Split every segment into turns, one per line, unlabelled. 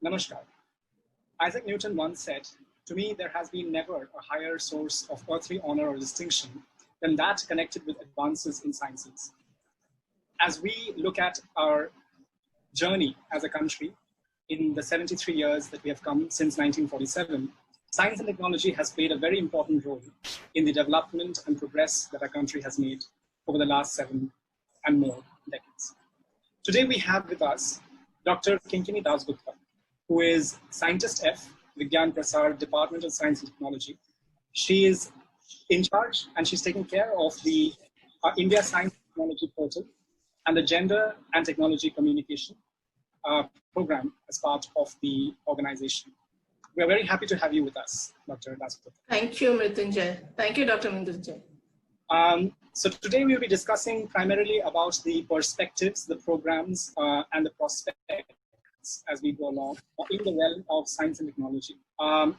Namaskar. Isaac Newton once said, "To me, there has been never a higher source of earthly honor or distinction than that connected with advances in sciences." As we look at our journey as a country in the 73 years that we have come since 1947, science and technology has played a very important role in the development and progress that our country has made over the last 7 and more decades. Today we have with us Dr. Kinkini Dasgupta, who is Scientist F, Vigyan Prasar, Department of Science and Technology. She is in charge and she's taking care of the India Science and Technology Portal and the Gender and Technology Communication program as part of the organization. We're very happy to have you with us, Dr. Dasgupta.
Thank you, Mrityunjay. Thank you, Dr. Mrityunjay.
So today we'll be discussing primarily about the perspectives, the programs, and the prospects as we go along in the realm of science and technology.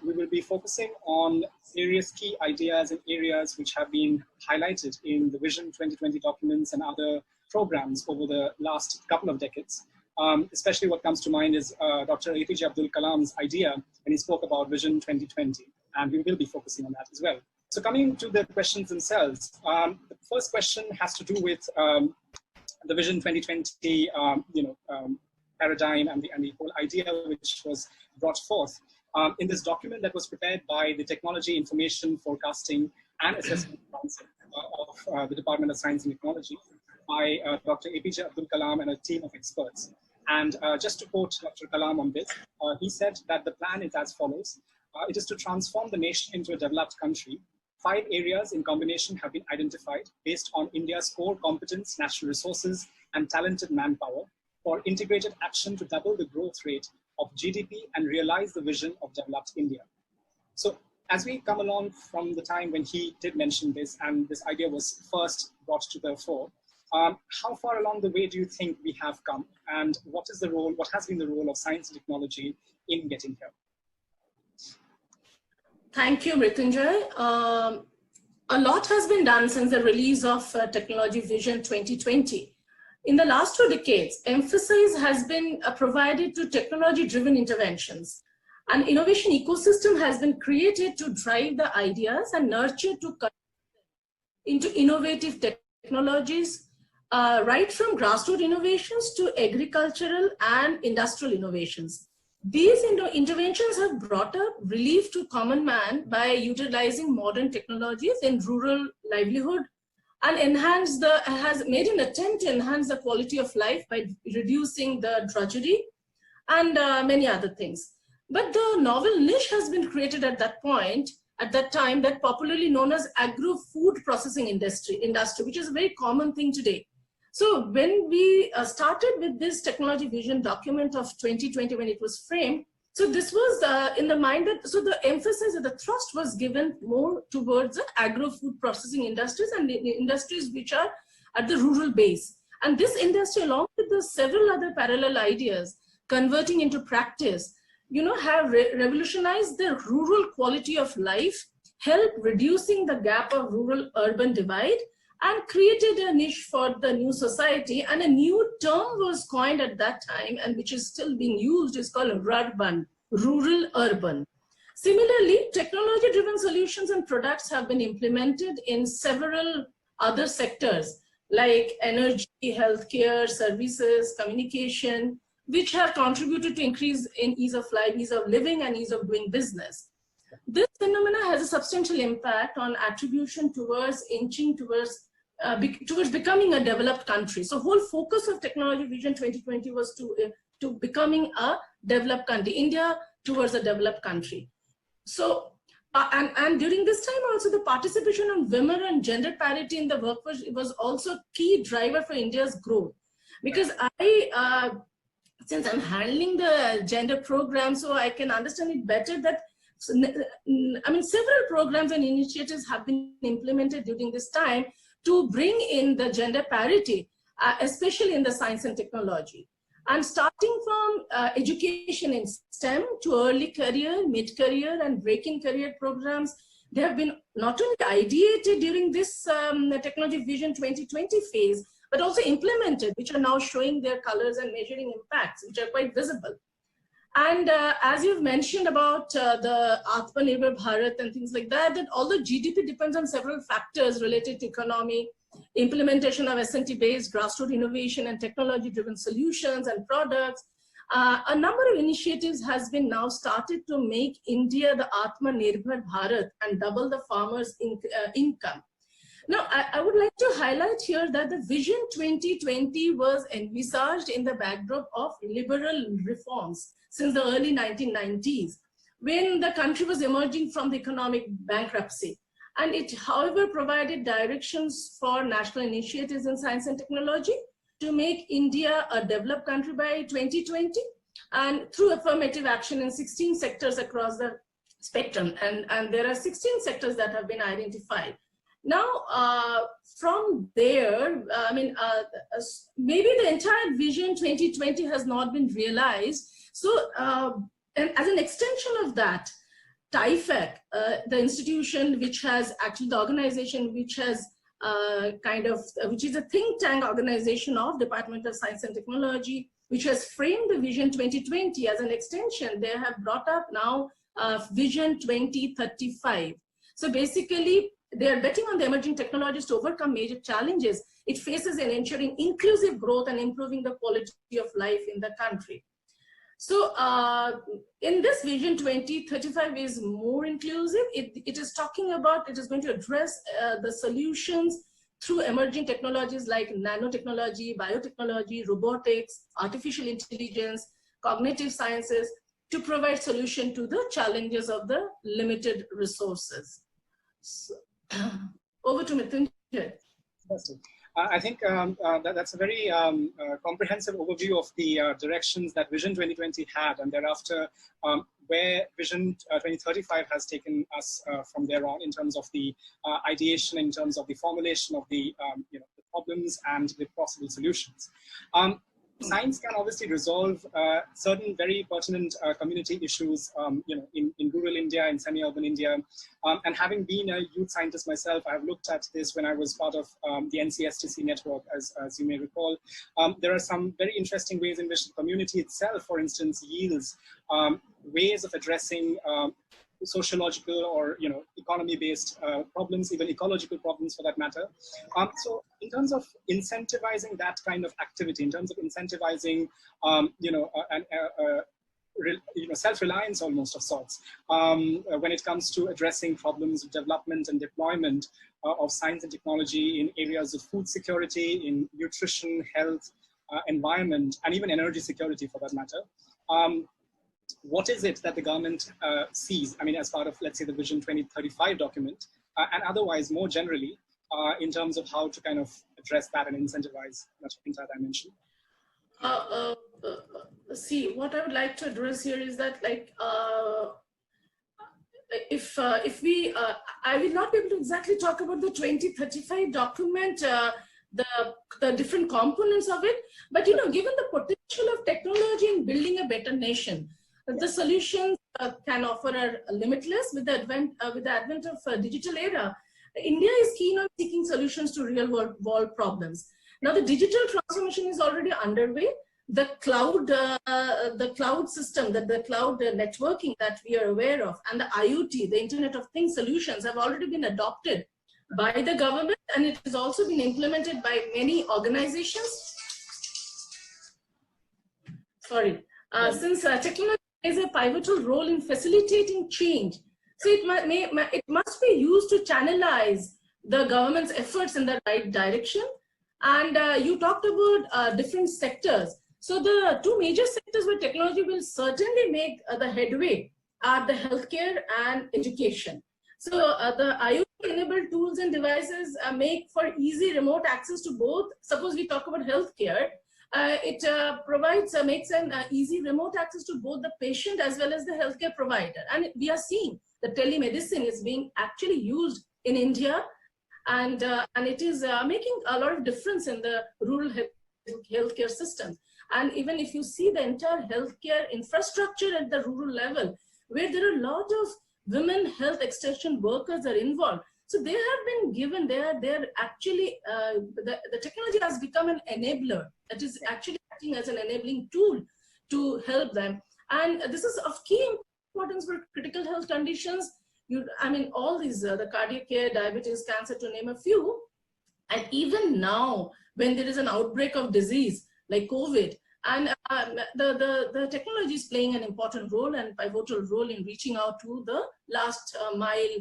We will be focusing on various key ideas and areas which have been highlighted in the Vision 2020 documents and other programs over the last couple of decades. Especially what comes to mind is Dr. APJ Abdul Kalam's idea when he spoke about Vision 2020, and we will be focusing on that as well. So coming to the questions themselves, the first question has to do with the Vision 2020, paradigm and the whole idea which was brought forth in this document that was prepared by the Technology Information Forecasting and Assessment Council of the Department of Science and Technology by Dr. APJ Abdul Kalam and a team of experts. And just to quote Dr. Kalam on this, he said that the plan is as follows. It is to transform the nation into a developed country. 5 areas in combination have been identified based on India's core competence, natural resources, and talented manpower for integrated action to double the growth rate of GDP and realize the vision of developed India. So as we come along from the time when he did mention this and this idea was first brought to the fore, how far along the way do you think we have come, and what is the role, what has been the role of science and technology in getting here?
Thank you, Mrityunjay. A lot has been done since the release of Technology Vision 2020. In the last 2 decades, emphasis has been provided to technology-driven interventions. An innovation ecosystem has been created to drive the ideas and nurture to into innovative technologies, right from grassroots innovations to agricultural and industrial innovations. These interventions have brought up relief to common man by utilizing modern technologies in rural livelihood and has made an attempt to enhance the quality of life by reducing the drudgery and many other things. But the novel niche has been created at that time, that popularly known as agro-food processing industry, which is a very common thing today. So when we started with this Technology Vision document of 2020, when it was framed, so this was in the mind that, so the emphasis or the thrust was given more towards the agro-food processing industries and the industries which are at the rural base. And this industry, along with the several other parallel ideas, converting into practice, have revolutionized the rural quality of life, helped reducing the gap of rural-urban divide, and created a niche for the new society. And a new term was coined at that time, and which is still being used, is called RURBAN, rural-urban. Similarly, technology-driven solutions and products have been implemented in several other sectors like energy, healthcare, services, communication, which have contributed to increase in ease of life, ease of living, and ease of doing business. This phenomena has a substantial impact on attribution towards inching towards becoming a developed country. So whole focus of Technology Vision 2020 was to becoming a developed country, India towards a developed country. So, and during this time also the participation of women and gender parity in the workforce was also a key driver for India's growth. Because since I'm handling the gender program, so I can understand it better that, several programs and initiatives have been implemented during this time to bring in the gender parity, especially in the science and technology. And starting from education in STEM to early career, mid-career, and break-in career programs, they have been not only ideated during this Technology Vision 2020 phase, but also implemented, which are now showing their colors and measuring impacts, which are quite visible. And as you've mentioned about the Atmanirbhar Bharat and things like that, that although GDP depends on several factors related to economy, implementation of S&T-based grassroots innovation and technology-driven solutions and products, a number of initiatives has been now started to make India the Atmanirbhar Bharat and double the farmers' income. Now, I would like to highlight here that the Vision 2020 was envisaged in the backdrop of liberal reforms since the early 1990s, when the country was emerging from the economic bankruptcy. And it, however, provided directions for national initiatives in science and technology to make India a developed country by 2020, and through affirmative action in 16 sectors across the spectrum. And there are 16 sectors that have been identified. Now, from there, maybe the entire Vision 2020 has not been realized. So, and as an extension of that, TIFAC, the institution which has actually the organization which has which is a think tank organization of Department of Science and Technology, which has framed the Vision 2020 as an extension. They have brought up now Vision 2035. So basically, they are betting on the emerging technologies to overcome major challenges it faces in ensuring inclusive growth and improving the quality of life in the country. So in this Vision 2035 is more inclusive. It is talking about, it is going to address the solutions through emerging technologies like nanotechnology, biotechnology, robotics, artificial intelligence, cognitive sciences, to provide solution to the challenges of the limited resources. So, over to Mrityunjay.
I think that's a very comprehensive overview of the directions that Vision 2020 had, and thereafter where Vision 2035 has taken us from there on in terms of the ideation, in terms of the formulation of the, the problems and the possible solutions. Science can obviously resolve certain very pertinent community issues, in rural India, in semi-urban India. And having been a youth scientist myself, I have looked at this when I was part of the NCSTC network, as you may recall. There are some very interesting ways in which the community itself, for instance, yields ways of addressing sociological or economy-based problems, even ecological problems for that matter. So in terms of incentivizing that kind of activity, in terms of incentivizing self-reliance almost of sorts, when it comes to addressing problems of development and deployment of science and technology in areas of food security, in nutrition, health, environment, and even energy security for that matter. What is it that the government sees, as part of, let's say, the Vision 2035 document, and otherwise more generally, in terms of how to kind of address that and incentivize that entire dimension?
See, what I would like to address here is that, like, I will not be able to exactly talk about the 2035 document, the different components of it, but given the potential of technology in building a better nation, the solutions can offer are limitless. With the advent of digital era, India is keen on seeking solutions to real world problems. Now the digital transformation is already underway. The cloud system, the cloud networking that we are aware of, and the IoT, the Internet of Things solutions, have already been adopted by the government, and it has also been implemented by many organizations. Sorry, since technology plays a pivotal role in facilitating change, so it must be used to channelize the government's efforts in the right direction. And you talked about different sectors. So the two major sectors where technology will certainly make the headway are the healthcare and education. So the IoT-enabled tools and devices make for easy remote access to both. Suppose we talk about healthcare, it makes an easy remote access to both the patient as well as the healthcare provider. And we are seeing that telemedicine is being actually used in India, and it is making a lot of difference in the rural healthcare systems. And even if you see the entire healthcare infrastructure at the rural level, where there are a lot of women health extension workers are involved. So they have been given, they're actually, the technology has become an enabler that is actually acting as an enabling tool to help them. And this is of key importance for critical health conditions. All these, the cardiac care, diabetes, cancer, to name a few. And even now, when there is an outbreak of disease like COVID, and the technology is playing an important role and pivotal role in reaching out to the last mile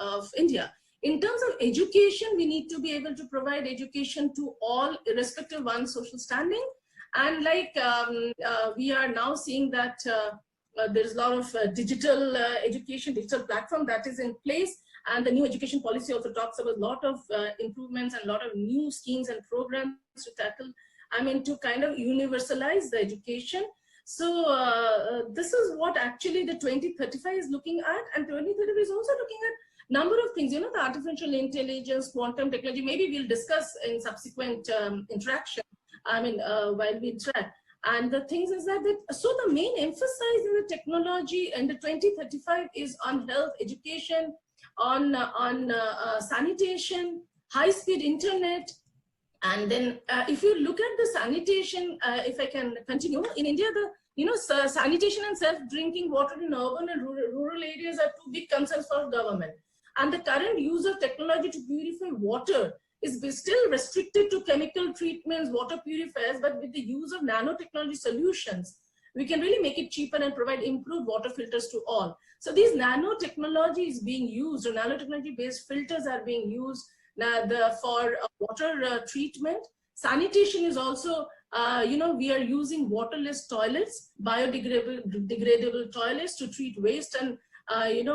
of India. In terms of education, we need to be able to provide education to all, irrespective of one's social standing. And like we are now seeing that there's a lot of digital education, digital platform that is in place. And the new education policy also talks about a lot of improvements and a lot of new schemes and programs to tackle, to kind of universalize the education. So this is what actually the 2035 is looking at. And 2035 is also looking at number of things, the artificial intelligence, quantum technology. Maybe we'll discuss in subsequent interaction, while we interact. And the things is that, so the main emphasis in the technology and the 2035 is on health, education, on sanitation, high-speed internet. And then if you look at the sanitation, if I can continue, in India, sanitation and self-drinking water in urban and rural areas are two big concerns for government. And the current use of technology to purify water is still restricted to chemical treatments, water purifiers, but with the use of nanotechnology solutions, we can really make it cheaper and provide improved water filters to all. So these nanotechnology is being used, or nanotechnology-based filters are being used for water treatment. Sanitation is also, we are using waterless toilets, biodegradable toilets to treat waste, and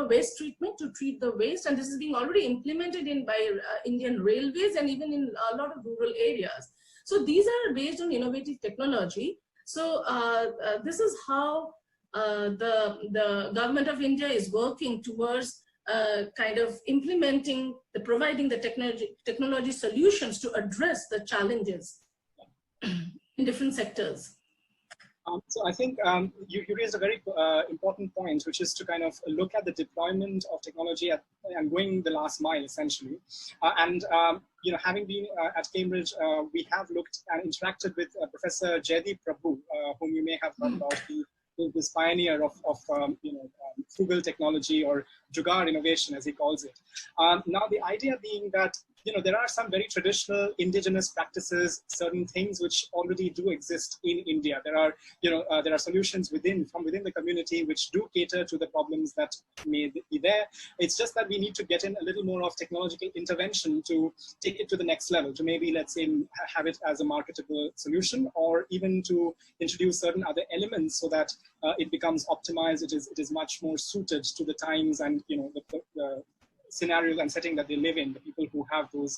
waste treatment to treat the waste. And this is being already implemented by Indian Railways and even in a lot of rural areas. So these are based on innovative technology. So this is how the government of India is working towards kind of implementing, providing the technology solutions to address the challenges in different sectors.
So I think you raised a very important point, which is to kind of look at the deployment of technology and going the last mile, essentially. Having been at Cambridge, we have looked and interacted with Professor Jaideep Prabhu, whom you may have heard about. This pioneer of frugal technology, or Jugaad innovation, as he calls it. Now, the idea being that there are some very traditional indigenous practices, certain things which already do exist in India. There are solutions from within the community which do cater to the problems that may be there. It's just that we need to get in a little more of technological intervention to take it to the next level, to maybe, let's say, have it as a marketable solution, or even to introduce certain other elements so that it becomes optimized. It is much more suited to the times and the scenario and setting that they live in, the people who have those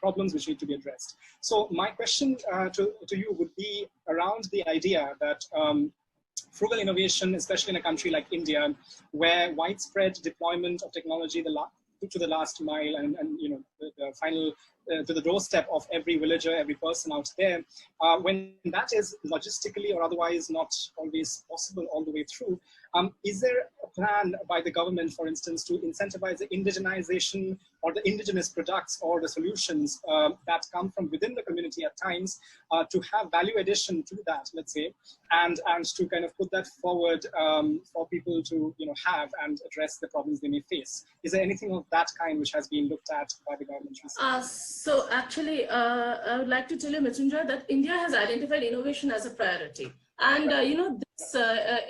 problems which need to be addressed. So my question to you would be around the idea that frugal innovation, especially in a country like India, where widespread deployment of technology to the last mile and the final to the doorstep of every villager, every person out there, when that is logistically or otherwise not always possible all the way through, is there a plan by the government, for instance, to incentivize the indigenization or the indigenous products or the solutions that come from within the community at times, to have value addition to that, let's say, and to kind of put that forward for people to have and address the problems they may face? Is there anything of that kind which has been looked at by the government recently?
So actually, I would like to tell you, Mrityunjay, that India has identified innovation as a priority. And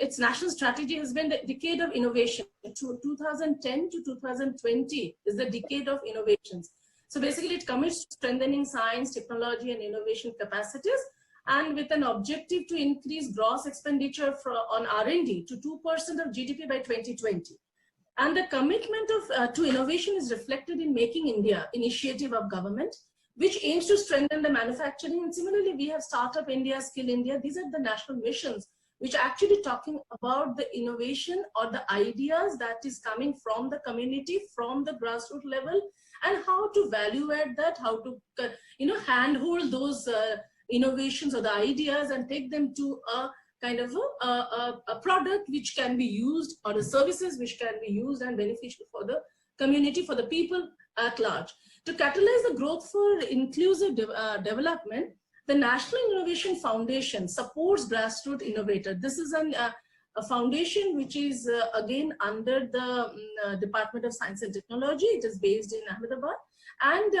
its national strategy has been the decade of innovation. 2010 to 2020 is the decade of innovations. So basically, it commits to strengthening science, technology, and innovation capacities, and with an objective to increase gross expenditure on R&D to 2% of GDP by 2020. And the commitment to innovation is reflected in Making India initiative of government, which aims to strengthen the manufacturing. And similarly, we have Startup India, Skill India. These are the national missions which are actually talking about the innovation or the ideas that is coming from the community, from the grassroots level, and how to value add that, how to handhold those innovations or the ideas and take them to a kind of a product which can be used, or the services which can be used and beneficial for the community, for the people at large. To catalyze the growth for inclusive development, the National Innovation Foundation supports grassroots innovators. This is a foundation which is again under the Department of Science and Technology. It is based in Ahmedabad, and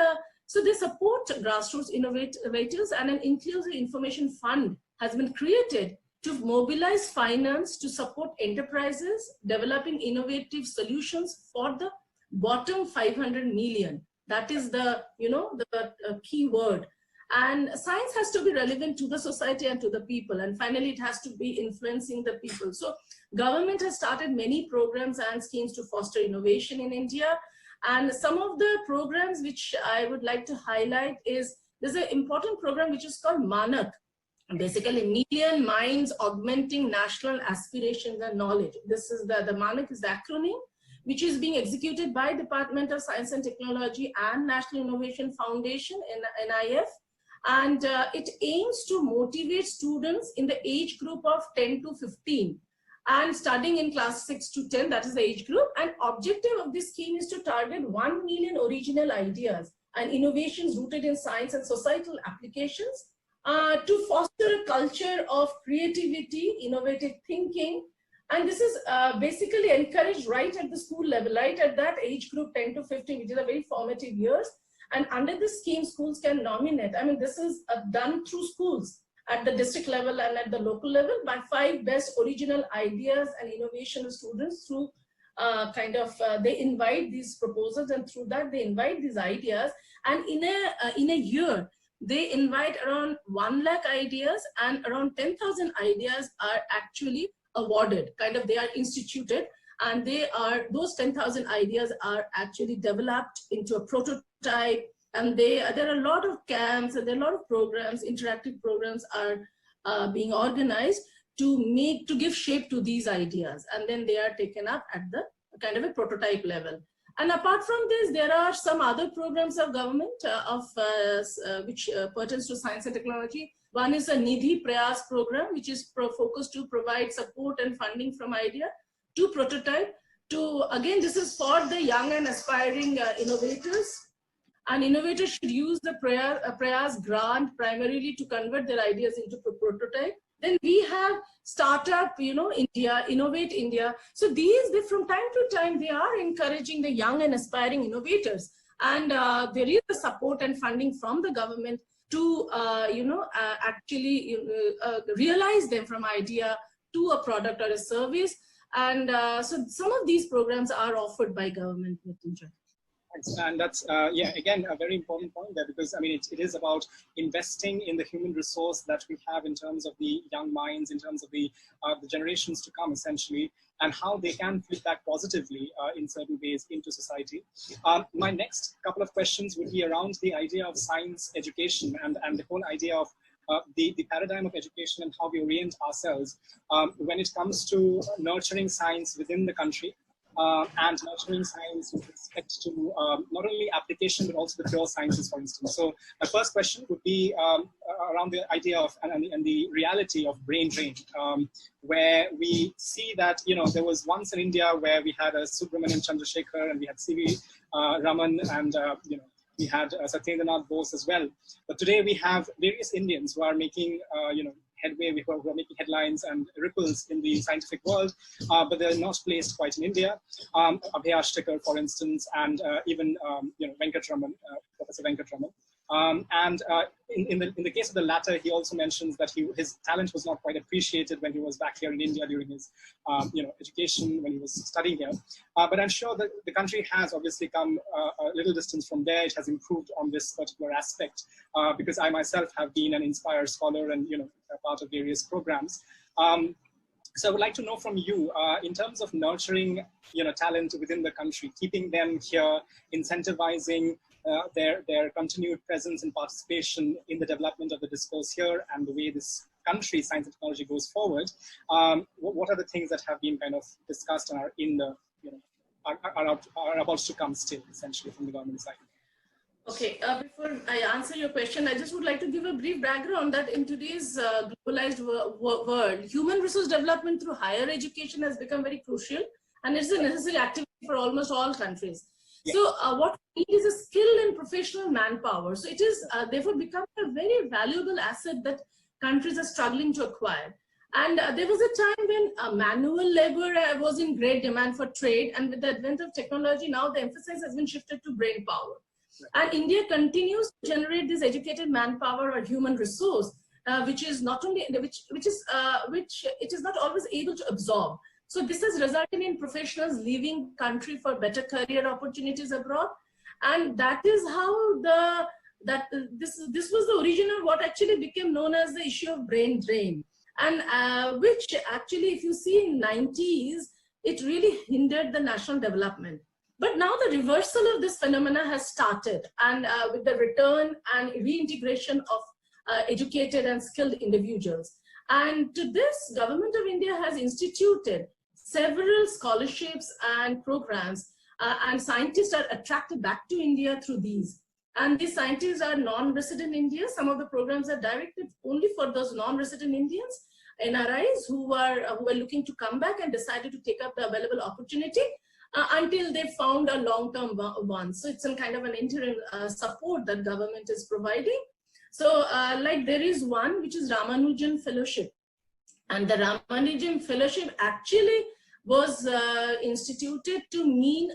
so they support grassroots innovators, and an inclusive information fund has been created to mobilize finance to support enterprises developing innovative solutions for the bottom 500 million. That is the, the key word. And science has to be relevant to the society and to the people. And finally, it has to be influencing the people. So government has started many programs and schemes to foster innovation in India. And some of the programs which I would like to highlight is, there's an important program which is called MANAK. Basically, Million Minds Augmenting National Aspirations and Knowledge. This is the MANAK is the acronym, which is being executed by Department of Science and Technology and National Innovation Foundation, NIF. And it aims to motivate students in the age group of 10 to 15 and studying in class 6 to 10, that is the age group. And objective of this scheme is to target 1 million original ideas and innovations rooted in science and societal applications to foster a culture of creativity, innovative thinking. And this is basically encouraged right at the school level, right at that age group 10 to 15, which is a very formative years. And under this scheme, schools can nominate. I mean, this is done through schools at the district level and at the local level by 5 best original ideas and innovation students through they invite these proposals, and through that they invite these ideas. And in a year, they invite around 1 lakh ideas, and around 10,000 ideas are actually awarded. They are instituted, and those 10,000 ideas are actually developed into a prototype. And there are a lot of camps, and there are a lot of programs, interactive programs are being organized to give shape to these ideas. And then they are taken up at the kind of a prototype level. And apart from this, there are some other programs of government which pertains to science and technology. One is a Nidhi Prayas program, which is focused to provide support and funding from idea to prototype. Again, this is for the young and aspiring innovators. And innovators should use the Prayas grant primarily to convert their ideas into prototype. Then we have Startup, India, Innovate India. So they from time to time, they are encouraging the young and aspiring innovators. And there is a support and funding from the government to, actually realize them from idea to a product or a service. And so some of these programs are offered by government.
Thanks. And that's, again, a very important point there, because, I mean, it is about investing in the human resource that we have in terms of the young minds, in terms of the generations to come, essentially, and how they can flip back positively in certain ways into society. My next couple of questions would be around the idea of science education and the whole idea of the paradigm of education and how we orient ourselves when it comes to nurturing science within the country. And nurturing science with respect to not only application, but also the pure sciences, for instance. So my first question would be around the idea of and the reality of brain drain, where we see that, there was once in India where we had a Subramanian Chandrasekhar, and we had C.V. Raman, and, we had Satyendranath Bose as well. But today we have various Indians who are making, headway, who are making headlines and ripples in the scientific world, but they're not placed quite in India. Abhay Ashtekar, for instance, and even Venkatraman, Professor Venkatraman. And in the case of the latter, he also mentions that his talent was not quite appreciated when he was back here in India during his education, when he was studying here. But I'm sure that the country has obviously come a little distance from there. It has improved on this particular aspect, because I myself have been an Inspire scholar and a part of various programs. So I would like to know from you, in terms of nurturing talent within the country, keeping them here, incentivizing their continued presence and participation in the development of the discourse here and the way this country, science and technology, goes forward. What are the things that have been kind of discussed and are in the, are about to come still, essentially, from the government side?
Okay, before I answer your question, I just would like to give a brief background that in today's globalized world, human resource development through higher education has become very crucial, and it's a necessary activity for almost all countries. Yeah. So what we need is a skilled and professional manpower. So it is therefore become a very valuable asset that countries are struggling to acquire. And there was a time when manual labor was in great demand for trade, and with the advent of technology, now the emphasis has been shifted to brain power. And India continues to generate this educated manpower or human resource, which is not only which it is not always able to absorb. So this has resulted in professionals leaving country for better career opportunities abroad, and that is how this was the origin of what actually became known as the issue of brain drain, and which actually, if you see in 90s, it really hindered the national development. But now the reversal of this phenomena has started, and with the return and reintegration of educated and skilled individuals. And to this, Government of India has instituted several scholarships and programs, and scientists are attracted back to India through these. And these scientists are non-resident Indians. Some of the programs are directed only for those non-resident Indians, NRIs, who were looking to come back and decided to take up the available opportunity until they found a long-term one. So it's some kind of an interim support that government is providing. So like there is one which is Ramanujan Fellowship, and the Ramanujan Fellowship actually was instituted to mean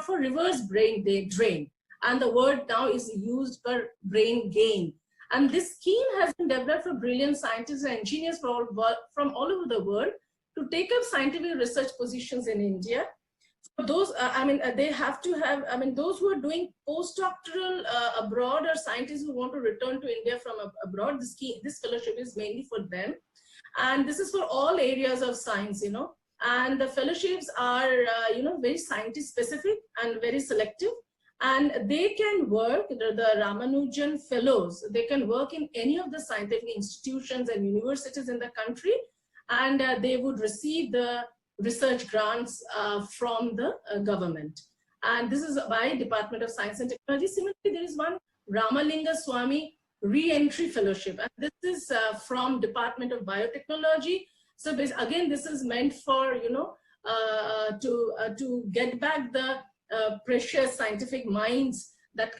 for reverse brain drain, and the word now is used for brain gain. And this scheme has been developed for brilliant scientists and engineers from all over the world to take up scientific research positions in India. For those, they have to have, those who are doing postdoctoral abroad, or scientists who want to return to India from abroad, this fellowship is mainly for them. And this is for all areas of science, and the fellowships are, very scientist specific and very selective. And they can work, the Ramanujan Fellows, they can work in any of the scientific institutions and universities in the country, and they would receive the research grants from the government. And this is by Department of Science and Technology. Similarly, there is one Ramalinga Swamy Re-Entry Fellowship, and this is from Department of Biotechnology. So again, this is meant for, to get back the precious scientific minds that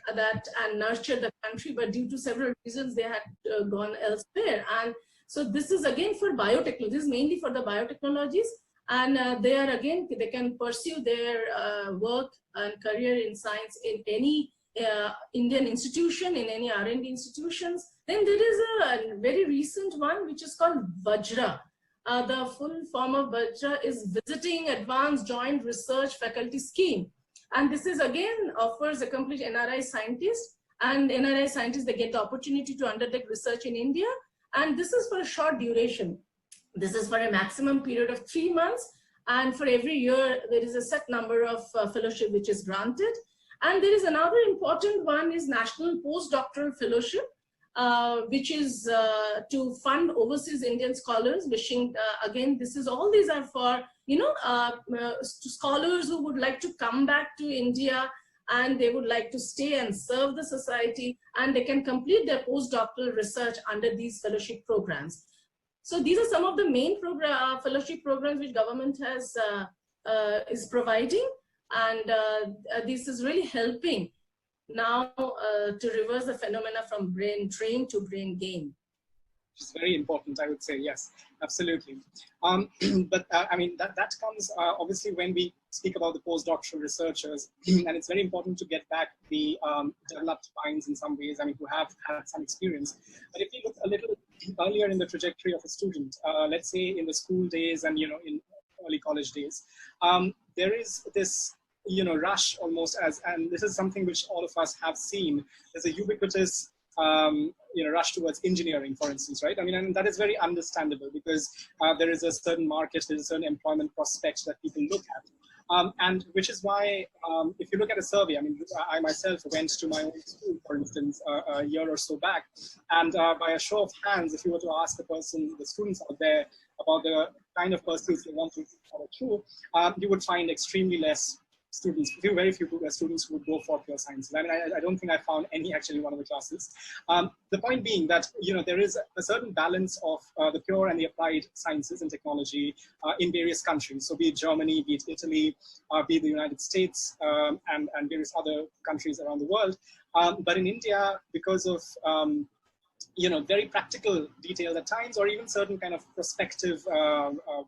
and nurture the country, but due to several reasons they had gone elsewhere. And so this is again for biotechnology. This is mainly for the biotechnologies, and they can pursue their work and career in science in any Indian institution, in any R&D institutions. Then there is a very recent one which is called Vajra. The full form of Vajra is Visiting Advanced Joint Research Faculty Scheme. And this is again offers accomplished NRI scientists, and NRI scientists, they get the opportunity to undertake research in India. And this is for a short duration. This is for a maximum period of 3 months. And for every year, there is a set number of fellowship which is granted. And there is another important one is National Postdoctoral Fellowship, which is to fund overseas Indian scholars wishing, again, all these are for, scholars who would like to come back to India and they would like to stay and serve the society, and they can complete their postdoctoral research under these fellowship programs. So these are some of the main fellowship programs which government has is providing, and this is really helping now to reverse the phenomena from brain drain to brain gain.
Which is very important, I would say. Yes, absolutely. But that comes obviously when we speak about the postdoctoral researchers, and it's very important to get back the developed minds in some ways, who have had some experience. But if you look a little earlier in the trajectory of a student, let's say in the school days and in early college days, there is this rush almost, and this is something which all of us have seen. There's a ubiquitous rush towards engineering, for instance, right? And that is very understandable because there is a certain market, there's a certain employment prospects that people look at. And which is why, if you look at a survey, I myself went to my own school, for instance, a year or so back, and by a show of hands, if you were to ask the students out there about the kind of pursuits they want to follow through, you would find extremely less students, very few students who would go for pure sciences. I don't think I found any actually in one of the classes. The point being that, there is a certain balance of the pure and the applied sciences and technology in various countries. So be it Germany, be it Italy, be it the United States, and various other countries around the world. But in India, because of very practical details at times, or even certain kind of prospective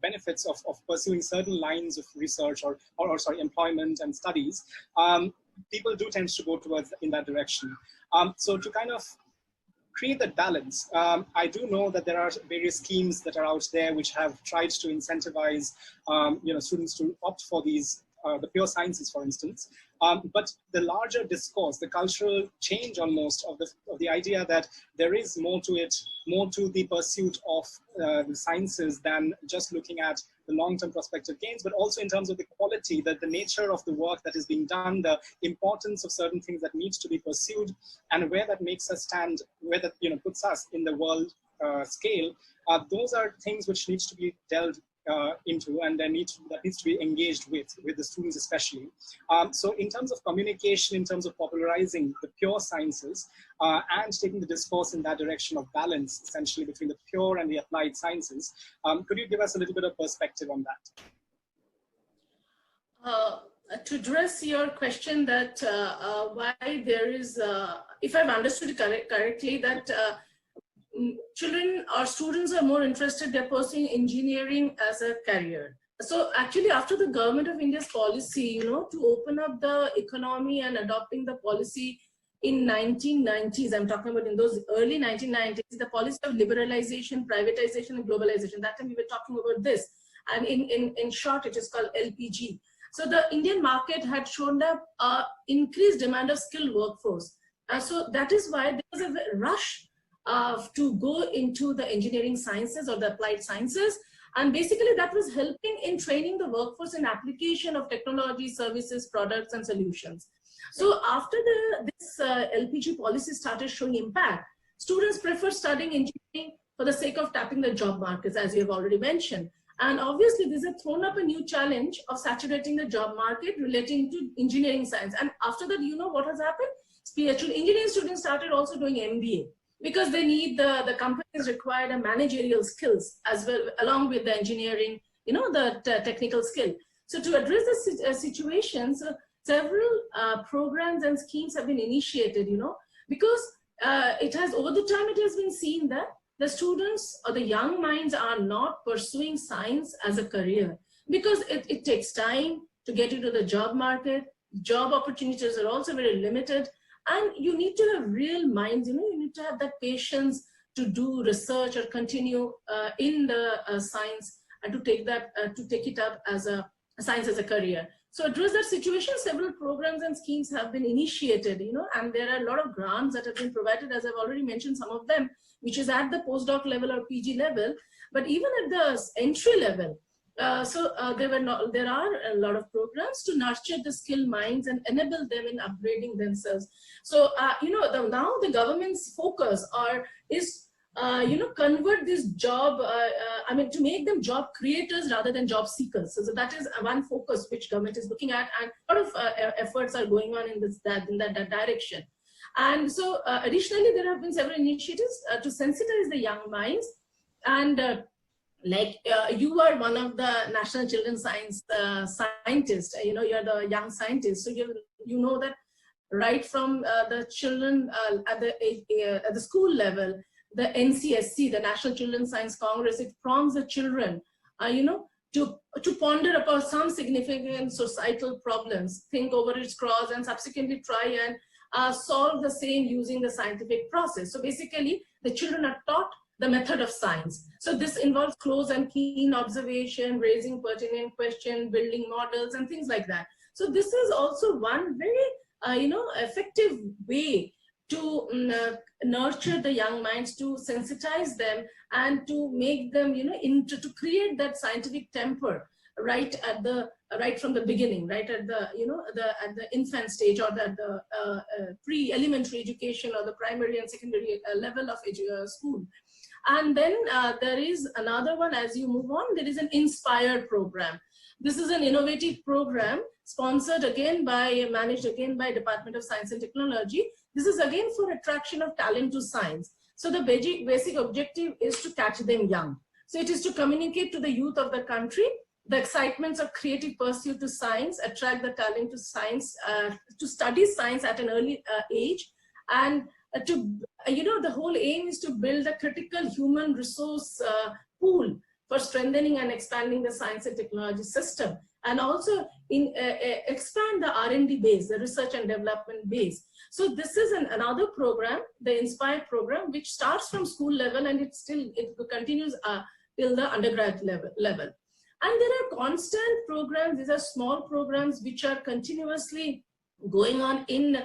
benefits of pursuing certain lines of research or sorry, employment and studies, people do tend to go towards in that direction. So to kind of create that balance, I do know that there are various schemes that are out there which have tried to incentivize students to opt for these the pure sciences, for instance. But the larger discourse, the cultural change almost of the idea that there is more to it, more to the pursuit of the sciences than just looking at the long-term prospective gains, but also in terms of the quality, that the nature of the work that is being done, the importance of certain things that needs to be pursued, and where that makes us stand, where that puts us in the world scale. Those are things which needs to be delved into, and that needs to be engaged with the students especially. So in terms of communication, in terms of popularizing the pure sciences and taking the discourse in that direction of balance essentially between the pure and the applied sciences, could you give us a little bit of perspective on that?
To address your question that why there is, if I've understood it correctly, that children or students are more interested, they're pursuing engineering as a career. So actually after the government of India's policy, to open up the economy and adopting the policy in 1990s, I'm talking about in those early 1990s, the policy of liberalization, privatization and globalization, that time we were talking about this. And in short, it is called LPG. So the Indian market had shown up increased demand of skilled workforce. So that is why there was a rush to go into the engineering sciences or the applied sciences. And basically that was helping in training the workforce in application of technology, services, products and solutions. So after this LPG policy started showing impact, students prefer studying engineering for the sake of tapping the job markets, as you have already mentioned. And obviously this has thrown up a new challenge of saturating the job market relating to engineering science. And after that, what has happened? Spiritual engineering students started also doing MBA, because they need the companies require a managerial skills as well, along with the engineering, the technical skill. So to address this situations, several programs and schemes have been initiated, because it has, over the time, it has been seen that the students or the young minds are not pursuing science as a career, because it takes time to get into the job market. Job opportunities are also very limited. And you need to have real minds, you need to have that patience to do research or continue in the science and to take it up as a science as a career. So address that situation, several programs and schemes have been initiated, and there are a lot of grants that have been provided, as I've already mentioned some of them, which is at the postdoc level or PG level, but even at the entry level. There are a lot of programs to nurture the skilled minds and enable them in upgrading themselves. So, now the government's focus is convert this job, to make them job creators rather than job seekers. So that is one focus which government is looking at, and a lot of efforts are going on in that direction. And so additionally, there have been several initiatives to sensitize the young minds, and you are one of the National Children's Science scientists, you're the young scientist. So you know that right from the children at the school level, the NCSC, the National Children's Science Congress, it prompts the children, to ponder about some significant societal problems, think over its cause, and subsequently try and solve the same using the scientific process. So basically, the children are taught the method of science. So this involves close and keen observation, raising pertinent questions, building models, and things like that. So this is also one very, effective way to nurture the young minds, to sensitize them, and to make them, to create that scientific temper right from the beginning, right at the, at the infant stage, or the pre-elementary education, or the primary and secondary level of school. And then there is another one, as you move on, there is an Inspire program. This is an innovative program sponsored managed again by Department of Science and Technology. This is again for attraction of talent to science. So the basic objective is to catch them young. So it is to communicate to the youth of the country the excitements of creative pursuit to science, attract the talent to science, to study science at an early age, and the whole aim is to build a critical human resource pool for strengthening and expanding the science and technology system, and also expand the R&D base, the research and development base. So this is another program, the INSPIRE program, which starts from school level and it continues till the undergrad level. And there are constant programs. These are small programs which are continuously going on in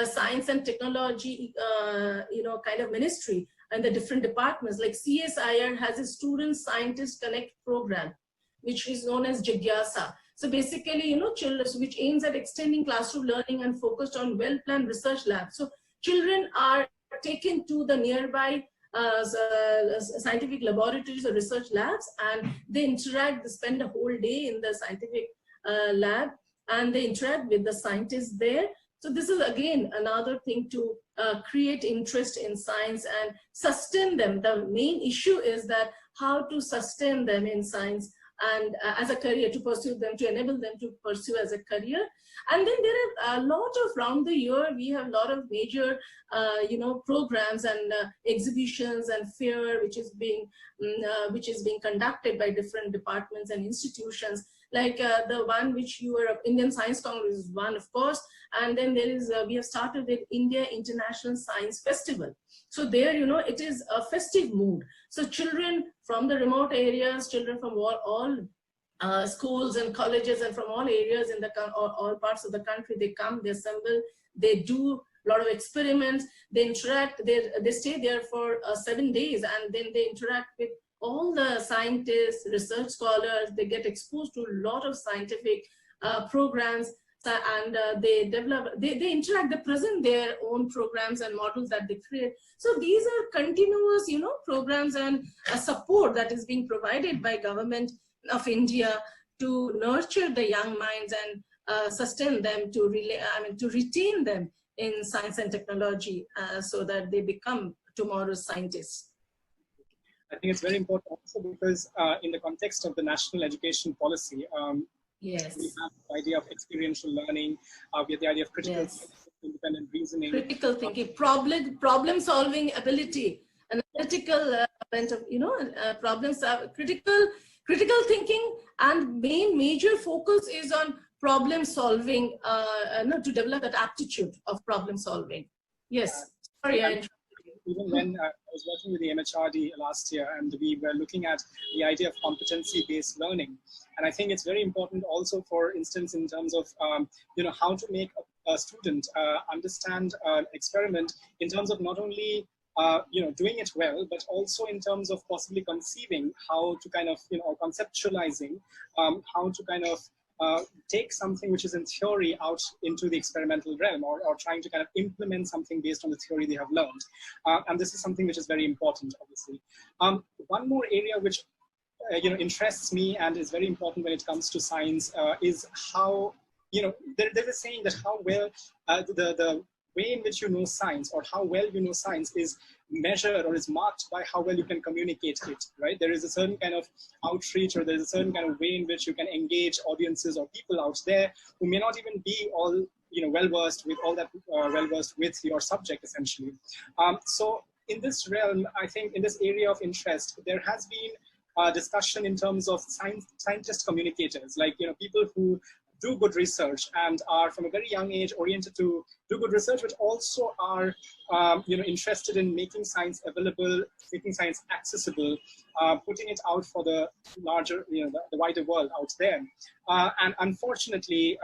science and technology, kind of ministry and the different departments. Like CSIR has a Student Scientist Connect program, which is known as Jigyasa. So basically, children, which aims at extending classroom learning and focused on well-planned research labs. So children are taken to the nearby scientific laboratories or research labs, and they interact, they spend a whole day in the scientific lab, and they interact with the scientists there. So this is again another thing to create interest in science and sustain them. The main issue is that how to sustain them in science and as a career, to pursue them, to enable them to pursue as a career. And then there are a lot of, round the year, we have a lot of major, programs and exhibitions and fair, which is being conducted by different departments and institutions. Like the one which you were, Indian Science Congress is one, of course. And then there is, we have started with India International Science Festival. So there, it is a festive mood. So children from the remote areas, children from all schools and colleges and from all areas in the all parts of the country, they come, they assemble, they do a lot of experiments, they interact, they stay there for 7 days, and then they interact with all the scientists, research scholars. They get exposed to a lot of scientific programs, and they develop, they interact, they present their own programs and models that they create. So these are continuous, programs and support that is being provided by Government of India to nurture the young minds and sustain them, to retain them in science and technology, so that they become tomorrow's scientists.
I think it's very important also because in the context of the national education policy,
yes,
we have the idea of experiential learning, we have the idea of critical
yes,
independent reasoning.
Critical thinking, problem solving ability, analytical problems, critical thinking, and major focus is on problem solving, to develop that aptitude of problem solving. Yes, sorry, I interrupted you.
Even when I was working with the MHRD last year, and we were looking at the idea of competency-based learning, and I think it's very important also, for instance, in terms of how to make a student understand an experiment in terms of not only doing it well, but also in terms of possibly conceiving how to kind of, or conceptualizing how to kind of take something which is in theory out into the experimental realm, or trying to kind of implement something based on the theory they have learned. And this is something which is very important, obviously. One more area which interests me and is very important when it comes to science is how, there's a saying that how well the way in which you know science, or how well you know science, is measured or is marked by how well you can communicate it, right? There is a certain kind of outreach, or there's a certain kind of way in which you can engage audiences or people out there who may not even be all well-versed with all that, well-versed with your subject, essentially. So in this realm, I think in this area of interest, there has been discussion in terms of scientist communicators, like people who do good research and are from a very young age oriented to do good research, but also are interested in making science available, making science accessible, putting it out for the larger, the wider world out there. And unfortunately,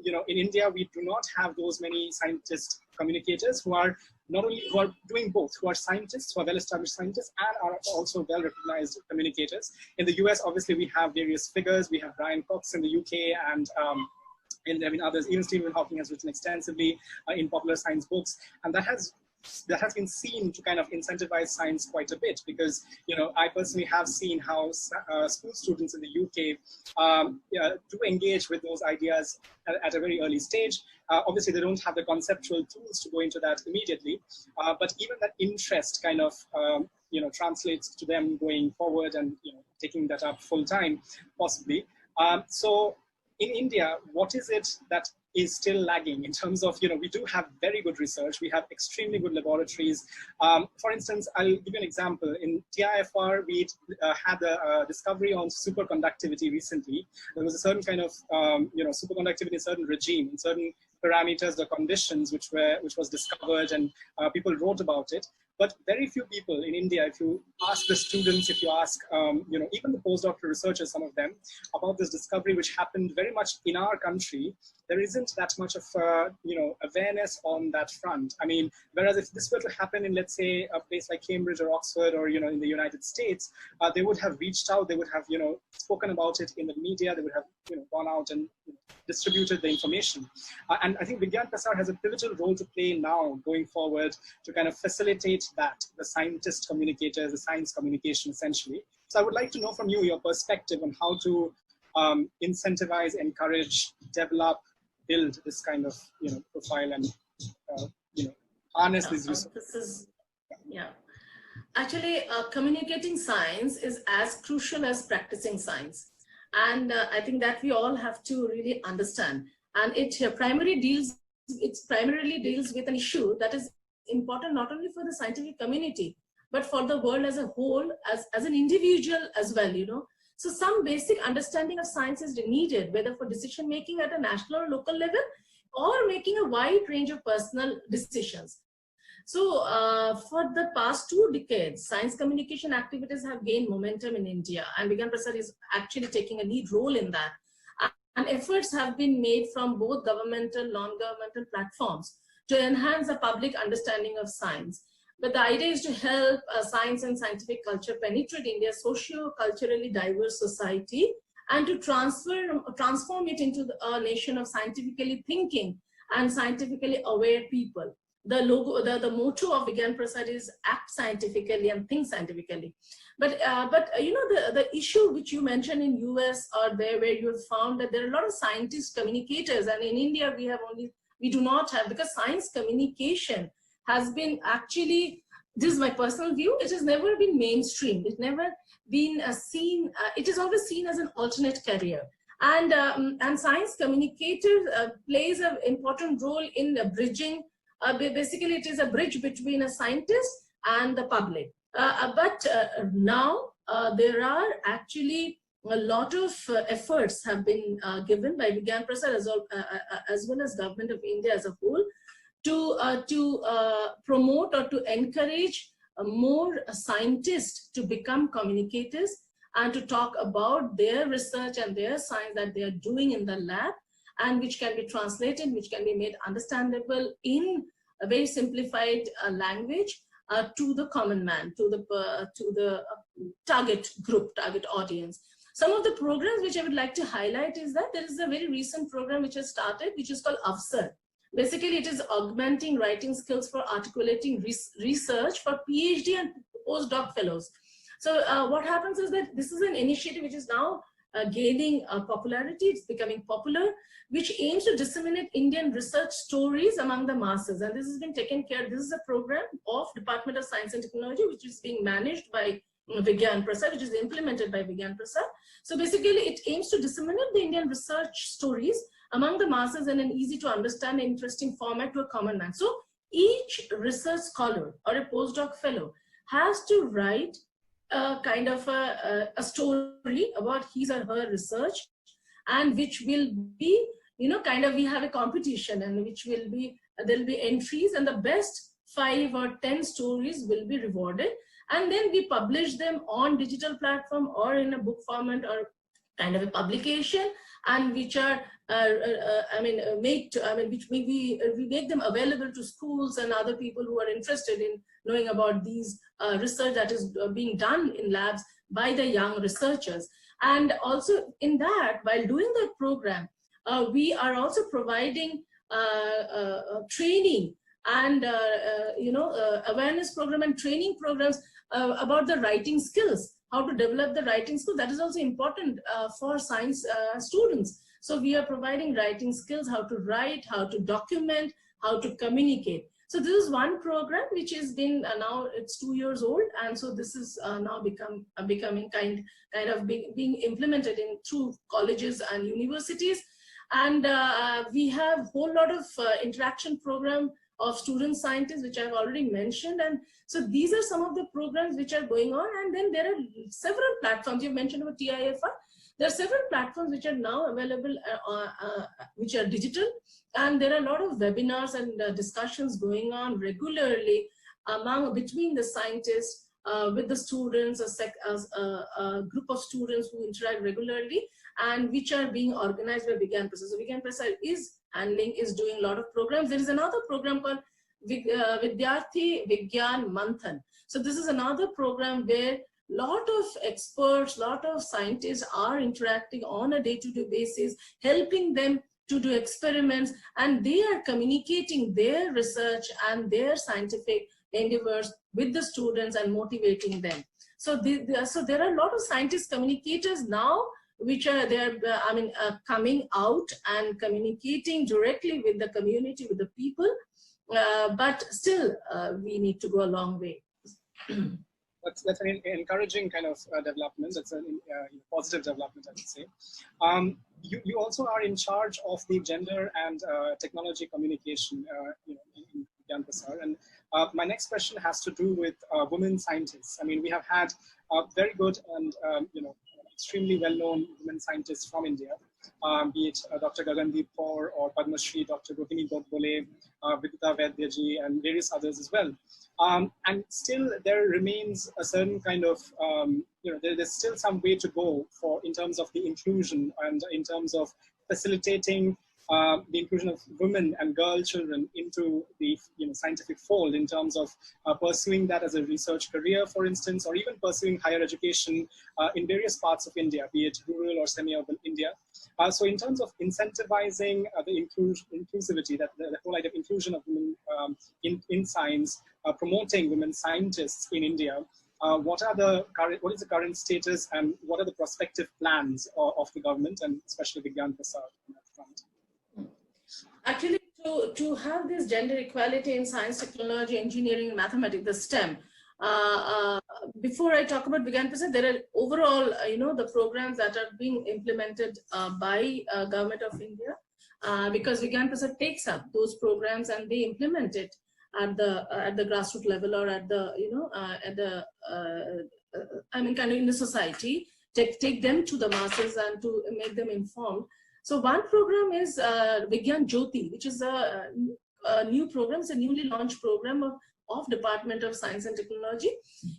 in India, we do not have those many scientist communicators who are who are doing both, who are scientists, who are well-established scientists, and are also well-recognized communicators. In the US, obviously, we have various figures. We have Brian Cox in the UK, and others. Even Stephen Hawking has written extensively in popular science books, and that has been seen to kind of incentivize science quite a bit, because I personally have seen how school students in the UK do engage with those ideas at a very early stage. Obviously, they don't have the conceptual tools to go into that immediately, but even that interest kind of translates to them going forward and taking that up full time, possibly. So in India, what is it that is still lagging in terms of, we do have very good research. We have extremely good laboratories. For instance, I'll give you an example. In TIFR, we had a discovery on superconductivity recently. There was a certain kind of, superconductivity in a certain regime, in certain parameters or conditions which was discovered, and people wrote about it. But very few people in India, if you ask the students, if you ask, even the postdoctoral researchers, some of them, about this discovery which happened very much in our country, there isn't that much of, awareness on that front. I mean, whereas if this were to happen in, let's say, a place like Cambridge or Oxford or, in the United States, they would have reached out, they would have, spoken about it in the media, they would have, gone out and distributed the information. And I think Vigyan Prasar has a pivotal role to play now going forward to kind of facilitate that, the scientist communicators, the science communication essentially. So I would like to know from you your perspective on how to incentivize, encourage, develop, build this kind of profile and harness these resources.
Actually, communicating science is as crucial as practicing science. And I think that we all have to really understand. And it primarily deals with an issue that is important not only for the scientific community, but for the world as a whole, as an individual as well, So some basic understanding of science is needed, whether for decision making at a national or local level, or making a wide range of personal decisions. So for the past 2 decades, science communication activities have gained momentum in India, and Vigyan Prasar is actually taking a lead role in that. And efforts have been made from both governmental, non-governmental platforms to enhance the public understanding of science. But the idea is to help science and scientific culture penetrate India's socio-culturally diverse society and to transform it into a nation of scientifically thinking and scientifically aware people. The motto of Vigyan Prasar is act scientifically and think scientifically. But the issue which you mentioned in US or there, where you have found that there are a lot of scientist communicators, and in India we do not have, because science communication has been actually, this is my personal view, it has never been mainstream. It's never been seen, it is always seen as an alternate career. And science communicator plays an important role in bridging. Basically, it is a bridge between a scientist and the public. But now there are actually a lot of efforts have been given by Vigyan Prasar as well as Government of India as a whole to promote or to encourage more scientists to become communicators and to talk about their research and their science that they are doing in the lab, and which can be translated, which can be made understandable in a very simplified language to the common man, to the target group, target audience. Some of the programs which I would like to highlight is that there is a very recent program which has started, which is called Avsar. Basically, it is augmenting writing skills for articulating research for PhD and postdoc fellows. So what happens is that this is an initiative which is now gaining popularity, it's becoming popular, which aims to disseminate Indian research stories among the masses. And this has been taken care, this is a program of Department of Science and Technology, which is being managed by Vigyan Prasar, which is implemented by Vigyan Prasar. So basically it aims to disseminate the Indian research stories among the masses in an easy to understand, interesting format to a common man. So each research scholar or a postdoc fellow has to write kind of a story about his or her research, and which will be, kind of, we have a competition, and which will be, there'll be entries, and the best 5 or 10 stories will be rewarded. And then we publish them on digital platform or in a book format or kind of a publication, and which are, which we make them available to schools and other people who are interested in knowing about these research that is being done in labs by the young researchers. And also in that, while doing that program, we are also providing training and awareness program and training programs about the writing skills, how to develop the writing skills. That is also important for science students. So we are providing writing skills, how to write, how to document, how to communicate. So this is one program which has been now it's 2 years old, and so this is now becoming kind of being implemented in through colleges and universities. And we have a whole lot of interaction program of student scientists, which I've already mentioned. And so these are some of the programs which are going on. And then there are several platforms. You mentioned about TIFR. There are several platforms which are now available, which are digital. And there are a lot of webinars and discussions going on regularly between the scientists, with the students, a group of students who interact regularly, and which are being organized by Vigyan Prasad. So Vigyan Prasad is doing a lot of programs. There is another program called Vidyarthi Vigyan Manthan. So this is another program where lot of experts, lot of scientists are interacting on a day-to-day basis, helping them to do experiments, and they are communicating their research and their scientific endeavors with the students and motivating them. So, so there are a lot of scientist communicators now, which are coming out and communicating directly with the community, with the people, but still we need to go a long way.
That's an encouraging kind of development. That's a positive development, I would say. You also are in charge of the gender and technology communication in Vigyan Prasad. And my next question has to do with women scientists. I mean, we have had very good and extremely well-known women scientists from India, be it Dr. Gagandeep Kaur or Padma Shri, Dr. Rohini Godbole, Vidita Vaidyaji, and various others as well. And still there remains a certain kind of, there's still some way to go in terms of the inclusion and in terms of facilitating the inclusion of women and girl children into the scientific fold, in terms of pursuing that as a research career, for instance, or even pursuing higher education in various parts of India, be it rural or semi-urban India. So in terms of incentivizing the inclusivity, that the whole idea of inclusion of women in science, promoting women scientists in India, what is the current status, and what are the prospective plans of the government, and especially Vigyan Prasad on that front?
Actually, to have this gender equality in science, technology, engineering, and mathematics, the STEM, before I talk about Vigyan Prasad, there are overall, the programs that are being implemented by Government of India, because Vigyan Prasad takes up those programs and they implement it at the grassroots level, or at the kind of in the society, take them to the masses and to make them informed. So one program is Vigyan Jyoti, which is a new program. It's a newly launched program of Department of Science and Technology.